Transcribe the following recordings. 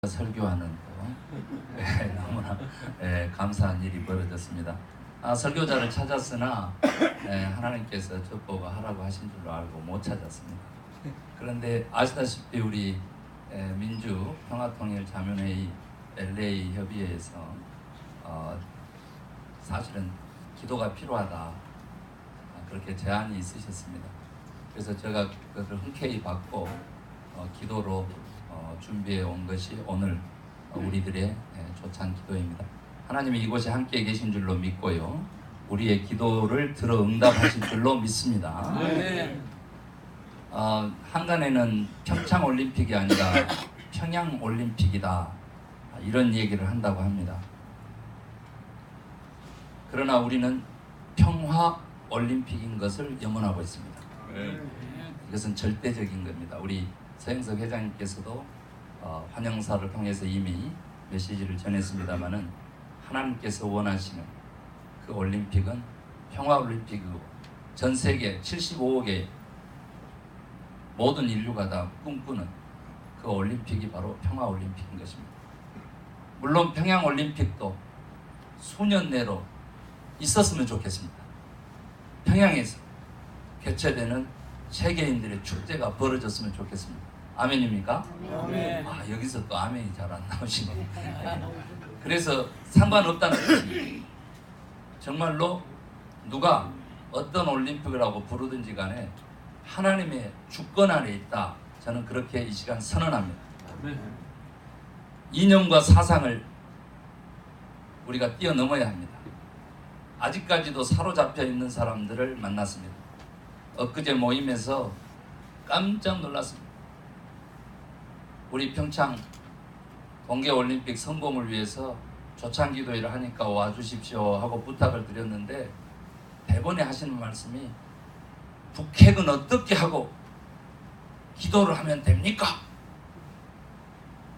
설교하는 너무나 감사한 일이 벌어졌습니다. 설교자를 찾았으나 하나님께서 저보고 하라고 하신 줄로 알고 못 찾았습니다. 그런데 아시다시피 우리 민주 평화통일자문회의 LA 협의회에서 사실은 기도가 필요하다 그렇게 제안이 있으셨습니다. 그래서 제가 그것을 흔쾌히 받고 기도로 준비해 온 것이 오늘 우리들의 조찬 기도입니다. 하나님이 이곳에 함께 계신 줄로 믿고요, 우리의 기도를 들어 응답하실 줄로 믿습니다. 한간에는 평창올림픽이 아니라 평양올림픽이다 이런 얘기를 한다고 합니다. 그러나 우리는 평화올림픽인 것을 염원하고 있습니다. 이것은 절대적인 겁니다. 우리 서영석 회장님께서도 환영사를 통해서 이미 메시지를 전했습니다마는 하나님께서 원하시는 그 올림픽은 평화올림픽이고 전 세계 75억의 모든 인류가 다 꿈꾸는 그 올림픽이 바로 평화올림픽인 것입니다. 물론 평양올림픽도 수년 내로 있었으면 좋겠습니다. 평양에서 개최되는 세계인들의 축제가 벌어졌으면 좋겠습니다. 아멘입니까? 아멘. 여기서 또 아멘이 잘 안 나오시네. 그래서 상관없다는 것입니다. 정말로 누가 어떤 올림픽이라고 부르든지 간에 하나님의 주권 안에 있다. 저는 그렇게 이 시간 선언합니다. 이념과 사상을 우리가 뛰어넘어야 합니다. 아직까지도 사로잡혀 있는 사람들을 만났습니다. 엊그제 모임에서 깜짝 놀랐습니다. 우리 평창 동계올림픽 성공을 위해서 조찬기도회를 하니까 와주십시오 하고 부탁을 드렸는데 대본에 하시는 말씀이 북핵은 어떻게 하고 기도를 하면 됩니까?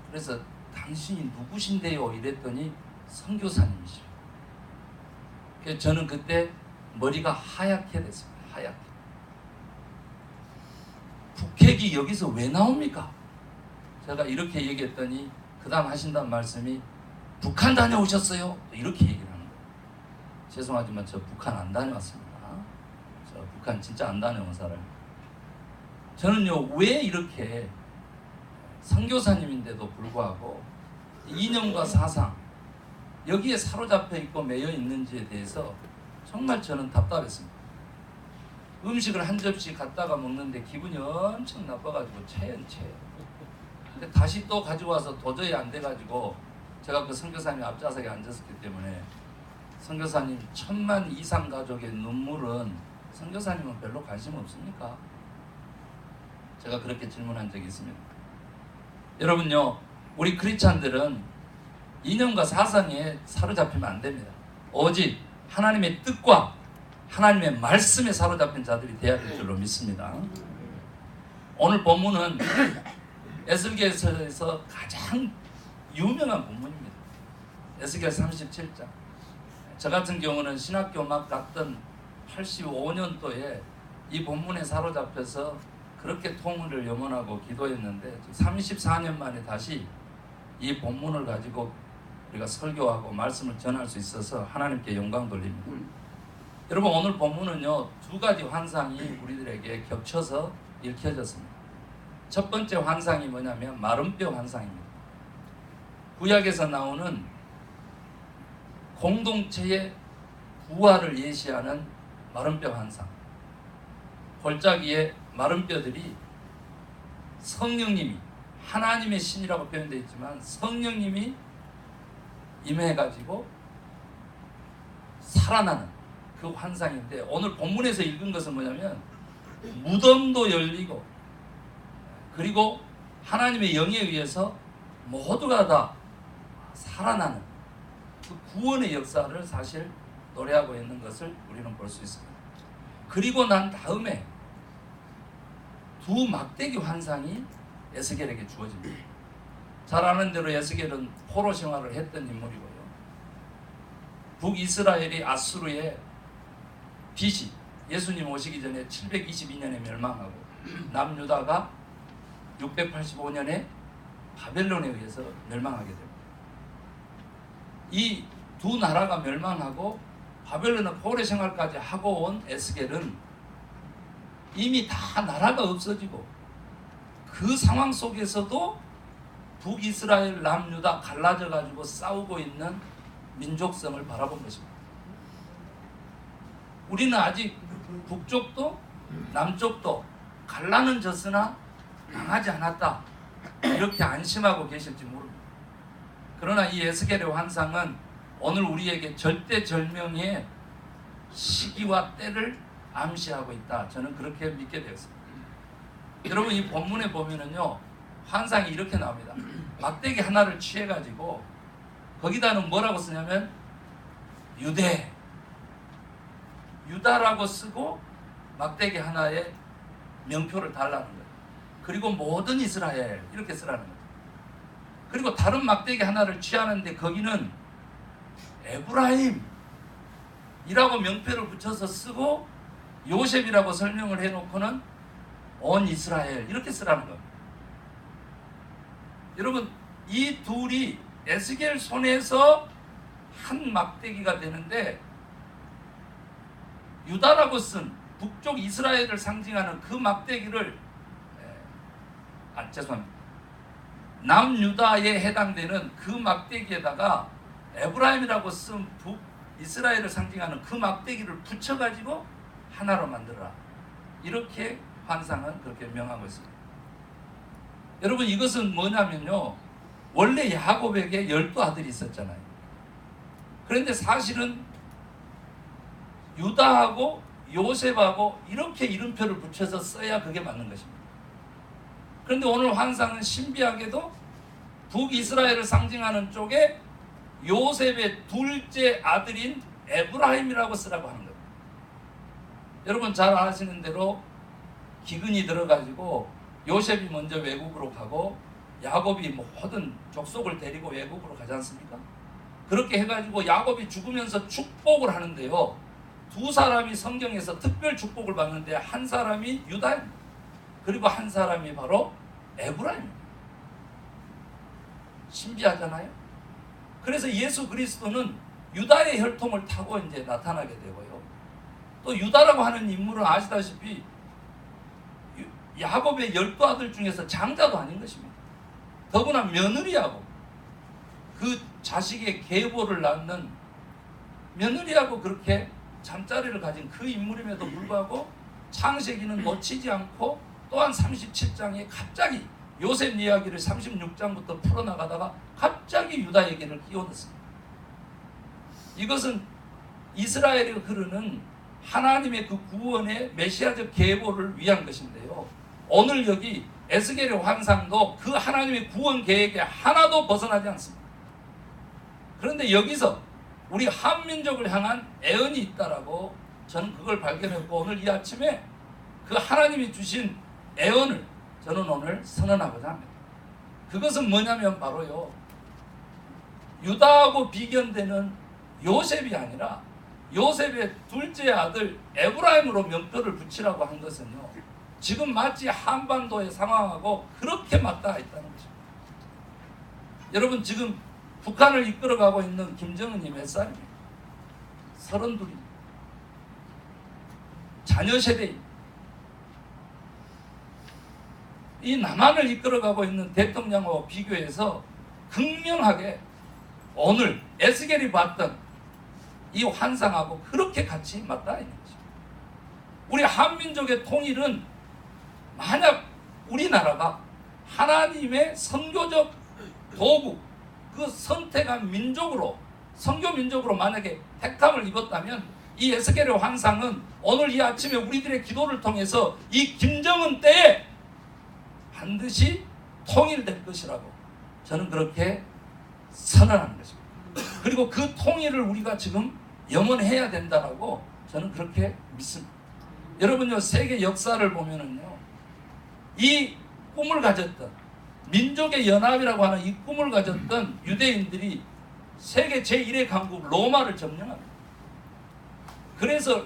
그래서 당신이 누구신데요? 이랬더니 선교사님이시죠. 그래서 저는 그때 머리가 하얗게 됐습니다. 하얗게. 북핵이 여기서 왜 나옵니까? 제가 이렇게 얘기했더니 그 다음 하신다는 말씀이 북한 다녀오셨어요? 이렇게 얘기를 하는 거예요. 죄송하지만 저 북한 안 다녀왔습니다. 저 북한 진짜 안 다녀온 사람. 저는요, 왜 이렇게 선교사님인데도 불구하고 이념과 사상 여기에 사로잡혀 있고 매여 있는지에 대해서 정말 저는 답답했습니다. 음식을 한 접시 갖다가 먹는데 기분이 엄청 나빠가지고 체해. 근데 다시 또 가지고 와서 도저히 안 돼가지고 제가 그 선교사님 앞좌석에 앉았기 때문에 선교사님 1000만 이상 가족의 눈물은 선교사님은 별로 관심 없습니까? 제가 그렇게 질문한 적이 있습니다. 여러분요, 우리 크리스찬들은 이념과 사상에 사로잡히면 안 됩니다. 오직 하나님의 뜻과 하나님의 말씀에 사로잡힌 자들이 되어야 될 줄로 믿습니다. 오늘 본문은 에스겔서에서 가장 유명한 본문입니다. 에스겔 37장. 저 같은 경우는 신학교 막 갔던 85년도에 이 본문에 사로잡혀서 그렇게 통일을 염원하고 기도했는데 34년 만에 다시 이 본문을 가지고 우리가 설교하고 말씀을 전할 수 있어서 하나님께 영광 돌립니다. 여러분, 오늘 본문은요, 두 가지 환상이 우리들에게 겹쳐서 읽혀졌습니다. 첫 번째 환상이 뭐냐면 마름뼈 환상입니다. 구약에서 나오는 공동체의 부활을 예시하는 마름뼈 환상. 골짜기에 마름뼈들이 성령님이, 하나님의 신이라고 표현되어 있지만 성령님이 임해가지고 살아나는 그 환상인데, 오늘 본문에서 읽은 것은 뭐냐면 무덤도 열리고 그리고 하나님의 영에 의해서 모두가 다 살아나는 그 구원의 역사를 사실 노래하고 있는 것을 우리는 볼 수 있습니다. 그리고 난 다음에 두 막대기 환상이 에스겔에게 주어집니다. 잘 아는 대로 에스겔은 포로 생활을 했던 인물이고요. 북이스라엘이 아수르의 빚이 예수님 오시기 전에 722년에 멸망하고 남유다가 685년에 바벨론에 의해서 멸망하게 됩니다. 이 두 나라가 멸망하고 바벨론의 포로 생활까지 하고 온 에스겔은 이미 다 나라가 없어지고 그 상황 속에서도 북이스라엘 남유다 갈라져 가지고 싸우고 있는 민족성을 바라본 것입니다. 우리는 아직 북쪽도 남쪽도 갈라는 졌으나 당하지 않았다 이렇게 안심하고 계실지 모릅니다. 그러나 이 에스겔의 환상은 오늘 우리에게 절대절명의 시기와 때를 암시하고 있다. 저는 그렇게 믿게 되었습니다. 여러분 이 본문에 보면은요 환상이 이렇게 나옵니다. 막대기 하나를 취해가지고 거기다는 뭐라고 쓰냐면 유다라고 쓰고 막대기 하나에 명표를 달라는 거예요. 그리고 모든 이스라엘 이렇게 쓰라는 거예요. 그리고 다른 막대기 하나를 취하는데 거기는 에브라임이라고 명표를 붙여서 쓰고 요셉이라고 설명을 해놓고는 온 이스라엘 이렇게 쓰라는 겁니다. 여러분 이 둘이 에스겔 손에서 한 막대기가 되는데 유다라고 쓴 북쪽 이스라엘을 상징하는 그 막대기를 죄송합니다. 남유다에 해당되는 그 막대기에다가 에브라임이라고 쓴 북이스라엘을 상징하는 그 막대기를 붙여가지고 하나로 만들어라. 이렇게 환상은 그렇게 명하고 있습니다. 여러분 이것은 뭐냐면요. 원래 야곱에게 12아들이 있었잖아요. 그런데 사실은 유다하고 요셉하고 이렇게 이름표를 붙여서 써야 그게 맞는 것입니다. 그런데 오늘 환상은 신비하게도 북이스라엘을 상징하는 쪽에 요셉의 둘째 아들인 에브라임이라고 쓰라고 하는 겁니다. 여러분 잘 아시는 대로 기근이 들어가지고 요셉이 먼저 외국으로 가고 야곱이 모든 족속을 데리고 외국으로 가지 않습니까? 그렇게 해가지고 야곱이 죽으면서 축복을 하는데요. 두 사람이 성경에서 특별 축복을 받는데 한 사람이 유다입니다. 그리고 한 사람이 바로 에브라임입니다. 신비하잖아요. 그래서 예수 그리스도는 유다의 혈통을 타고 이제 나타나게 되고요. 또 유다라고 하는 인물은 아시다시피 야곱의 12아들 중에서 장자도 아닌 것입니다. 더구나 며느리하고 그 자식의 계보를 낳는 며느리하고 그렇게 잠자리를 가진 그 인물임에도 불구하고 창세기는 놓치지 않고 또한 37장에 갑자기 요셉 이야기를 36장부터 풀어나가다가 갑자기 유다 얘기를 끼워넣습니다. 이것은 이스라엘에 흐르는 하나님의 그 구원의 메시아적 계보를 위한 것인데요. 오늘 여기 에스겔의 환상도 그 하나님의 구원 계획에 하나도 벗어나지 않습니다. 그런데 여기서 우리 한민족을 향한 애언이 있다라고 저는 그걸 발견했고 오늘 이 아침에 그 하나님이 주신 애언을 저는 오늘 선언하고자 합니다. 그것은 뭐냐면 바로요. 유다하고 비견되는 요셉이 아니라 요셉의 둘째 아들 에브라임으로 명표를 붙이라고 한 것은요. 지금 마치 한반도의 상황하고 그렇게 맞닿아 있다는 것입니다. 여러분 지금 북한을 이끌어가고 있는 김정은이 몇 살입니까? 32입니다. 자녀 세대입니다. 이 남한을 이끌어가고 있는 대통령과 비교해서 극명하게 오늘 에스겔이 봤던 이 환상하고 그렇게 같이 맞닿아 있는 것입니다. 우리 한민족의 통일은 만약 우리나라가 하나님의 선교적 도구, 그 선택한 민족으로, 선교 민족으로 만약에 택함을 입었다면 이 에스겔의 환상은 오늘 이 아침에 우리들의 기도를 통해서 이 김정은 때에 반드시 통일될 것이라고 저는 그렇게 선언하는 것입니다. 그리고 그 통일을 우리가 지금 염원해야 된다라고 저는 그렇게 믿습니다. 여러분요, 세계 역사를 보면은요, 이 꿈을 가졌던 민족의 연합이라고 하는 이 꿈을 가졌던 유대인들이 세계 제1의 강국 로마를 점령합니다. 그래서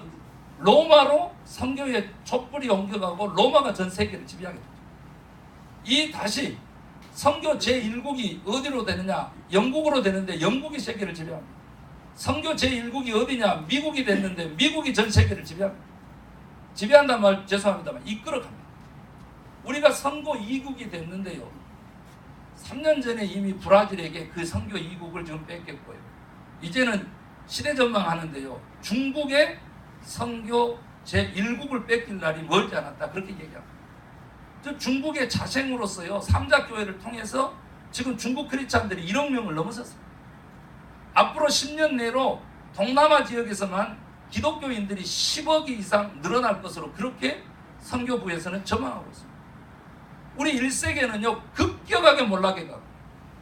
로마로 선교의 촛불이 옮겨가고 로마가 전 세계를 지배하게 됩니다. 이 다시 선교 제1국이 어디로 되느냐? 영국으로 되는데 영국이 세계를 지배합니다. 선교 제1국이 어디냐? 미국이 됐는데 미국이 전 세계를 지배합니다. 지배한다는 말 죄송합니다만 이끌어갑니다. 우리가 선교 2국이 됐는데요. 3년 전에 이미 브라질에게 그 선교 2국을 지금 뺏겼고요. 이제는 시대 전망하는데요. 중국의 선교 제1국을 뺏길 날이 멀지 않았다. 그렇게 얘기합니다. 중국의 자생으로서요. 삼자교회를 통해서 지금 중국 크리스찬들이 1억 명을 넘어섰습니다. 앞으로 10년 내로 동남아 지역에서만 기독교인들이 10억 이상 늘어날 것으로 그렇게 선교부에서는 전망하고 있습니다. 우리 1세계는요. 급격하게 몰락해 가고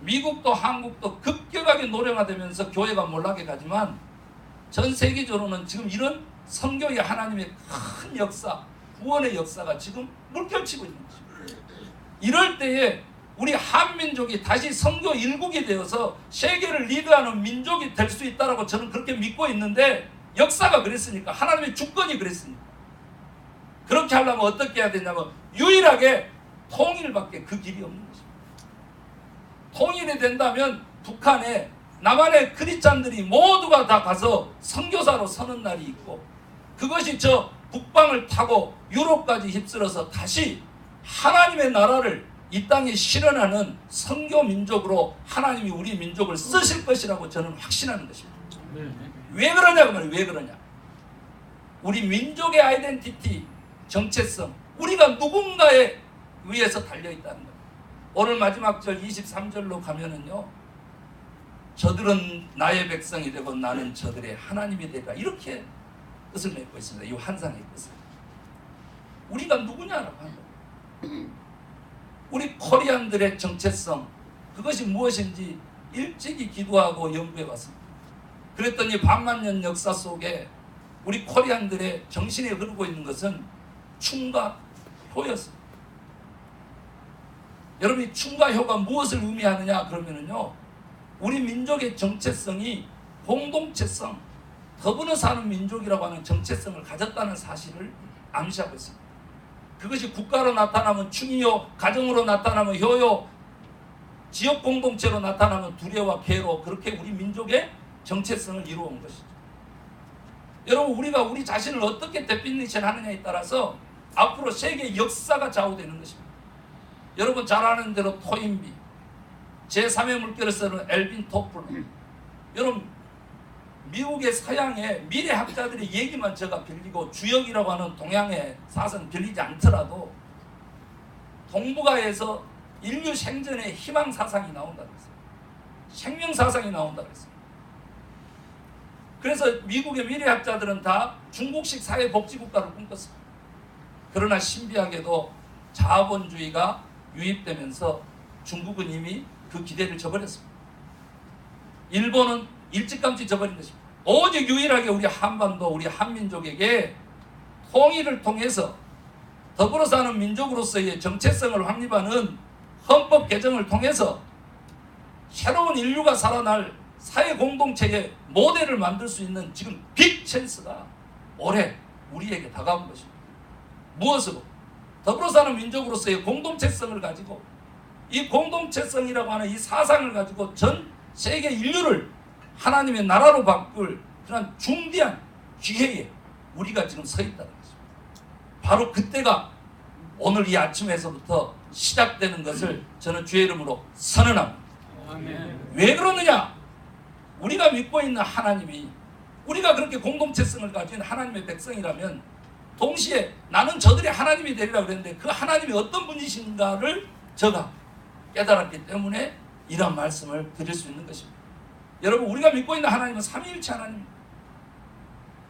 미국도 한국도 급격하게 노령화되면서 교회가 몰락해 가지만 전 세계적으로는 지금 이런 선교의 하나님의 큰 역사, 구원의 역사가 지금 물결치고 있는 것입니다. 이럴 때에 우리 한민족이 다시 선교 1국이 되어서 세계를 리드하는 민족이 될 수 있다고 저는 그렇게 믿고 있는데 역사가 그랬으니까 하나님의 주권이 그랬으니까 그렇게 하려면 어떻게 해야 되냐면 유일하게 통일밖에 그 길이 없는 것입니다. 통일이 된다면 북한에 남한의 크리스찬들이 모두가 다 가서 선교사로 서는 날이 있고 그것이 저 북방을 타고 유럽까지 휩쓸어서 다시 하나님의 나라를 이 땅에 실현하는 선교 민족으로 하나님이 우리 민족을 쓰실 것이라고 저는 확신하는 것입니다. 왜 그러냐고 말이에요. 왜 그러냐? 우리 민족의 아이덴티티, 정체성, 우리가 누군가에 의해서 달려있다는 겁니다. 오늘 마지막 절 23절로 가면은요. 저들은 나의 백성이 되고 나는 저들의 하나님이 되리라. 이렇게 뜻을 맺고 있습니다. 이 환상의 뜻을. 우리가 누구냐라고 하는 겁니다. 우리 코리안들의 정체성, 그것이 무엇인지 일찍이 기도하고 연구해 봤습니다. 그랬더니 반만 년 역사 속에 우리 코리안들의 정신에 흐르고 있는 것은 춤과 효였습니다. 여러분, 이 춤과 효가 무엇을 의미하느냐 그러면은요, 우리 민족의 정체성이 공동체성, 더불어 사는 민족이라고 하는 정체성을 가졌다는 사실을 암시하고 있습니다. 그것이 국가로 나타나면 춤이요, 가정으로 나타나면 효요, 지역 공동체로 나타나면 두려와 괴로, 그렇게 우리 민족의 정체성을 이루어온 것이죠. 여러분, 우리가 우리 자신을 어떻게 데피니션 하느냐에 따라서 앞으로 세계 역사가 좌우되는 것입니다. 여러분 잘 아는 대로 토인비, 제3의 물결을 쓰는 엘빈 토플러, 여러분 미국의 서양의 미래학자들의 얘기만 제가 빌리고 주역이라고 하는 동양의 사상 빌리지 않더라도 동북아에서 인류 생존의 희망 사상이 나온다고 했어요. 생명 사상이 나온다고 했어요. 그래서 미국의 미래학자들은 다 중국식 사회복지국가를 꿈꿨습니다. 그러나 신비하게도 자본주의가 유입되면서 중국은 이미 그 기대를 저버렸습니다. 일본은 일찌감치 저버린 것입니다. 오직 유일하게 우리 한반도, 우리 한민족에게 통일을 통해서 더불어 사는 민족으로서의 정체성을 확립하는 헌법 개정을 통해서 새로운 인류가 살아날 사회 공동체의 모델을 만들 수 있는 지금 빅 찬스가 올해 우리에게 다가온 것입니다. 무엇으로? 더불어 사는 민족으로서의 공동체성을 가지고 이 공동체성이라고 하는 이 사상을 가지고 전 세계 인류를 하나님의 나라로 바꿀 그런 중대한 기회에 우리가 지금 서 있다는 것입니다. 바로 그때가 오늘 이 아침에서부터 시작되는 것을 저는 주의 이름으로 선언합니다. 아멘. 왜 그러느냐? 우리가 믿고 있는 하나님이, 우리가 그렇게 공동체성을 가진 하나님의 백성이라면 동시에 나는 저들의 하나님이 되리라고 그랬는데 그 하나님이 어떤 분이신가를 제가 깨달았기 때문에 이런 말씀을 드릴 수 있는 것입니다. 여러분, 우리가 믿고 있는 하나님은 삼위일체 하나님입니다.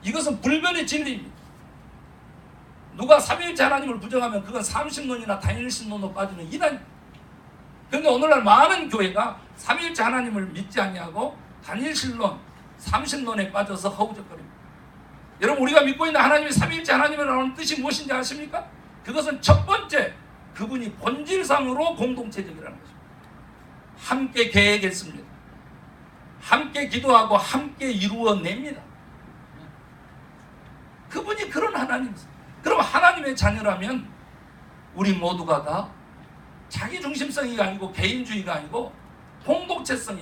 이것은 불변의 진리입니다. 누가 삼위일체 하나님을 부정하면 그건 삼신론이나 단일신론으로 빠지는 이단입니다. 그런데 오늘날 많은 교회가 삼위일체 하나님을 믿지 아니하고 단일신론, 삼신론에 빠져서 허우적거립니다. 여러분, 우리가 믿고 있는 하나님이 삼위일체 하나님이라는 뜻이 무엇인지 아십니까? 그것은 첫 번째, 그분이 본질상으로 공동체적이라는 것입니다. 함께 계획했습니다. 함께 기도하고 함께 이루어냅니다. 그분이 그런 하나님이세요. 그럼 하나님의 자녀라면 우리 모두가 다 자기 중심성이 아니고 개인주의가 아니고 공동체성이